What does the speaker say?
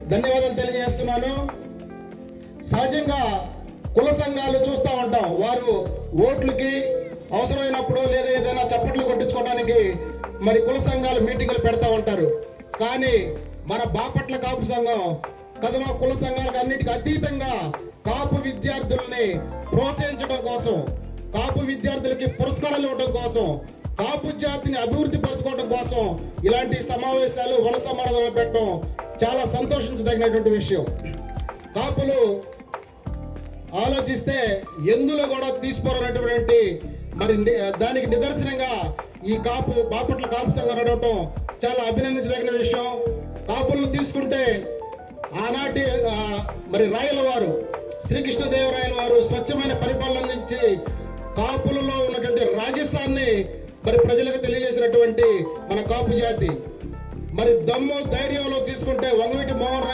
ధన్యవాదాలు తెలియజేస్తున్నాను. సహజంగా కుల సంఘాలు చూస్తూ ఉంటాం, వారు ఓట్లకి అవసరమైనప్పుడు లేదా ఏదైనా చప్పట్లు కొట్టించుకోవడానికి మరి కుల సంఘాలు మీటింగులు పెడతా ఉంటారు. కానీ మన బాపట్ల కాపు సంఘం కదమ కుల సంఘాలకు అన్నిటికీ అతీతంగా కాపు విద్యార్థుల్ని ప్రోత్సహించడం కోసం, కాపు విద్యార్థులకి పురస్కారాలు ఇవ్వడం కోసం, కాపు జాతిని అభివృద్ధి పరచుకోవడం కోసం ఇలాంటి సమావేశాలు వన సమారాధనలు పెట్టడం చాలా సంతోషించదగినటువంటి విషయం. కాపులు ఆలోచిస్తే ఎందులో కూడా తీసుకోరనేటువంటి మరి దానికి నిదర్శనంగా ఈ బాపట్ల కాపు సంఘం నడవటం చాలా అభినందించదగిన విషయం. కాపులను తీసుకుంటే ఆనాటి మరి రాయల వారు, శ్రీకృష్ణదేవరాయల వారు స్వచ్ఛమైన పరిపాలన అందించి కాపులలో ఉన్నటువంటి రాజసాన్ని మరి ప్రజలకు తెలియజేసినటువంటి మన కాపు జాతి. మరి దమ్ము ధైర్యంలో తీసుకుంటే వంగవీటి మోహన్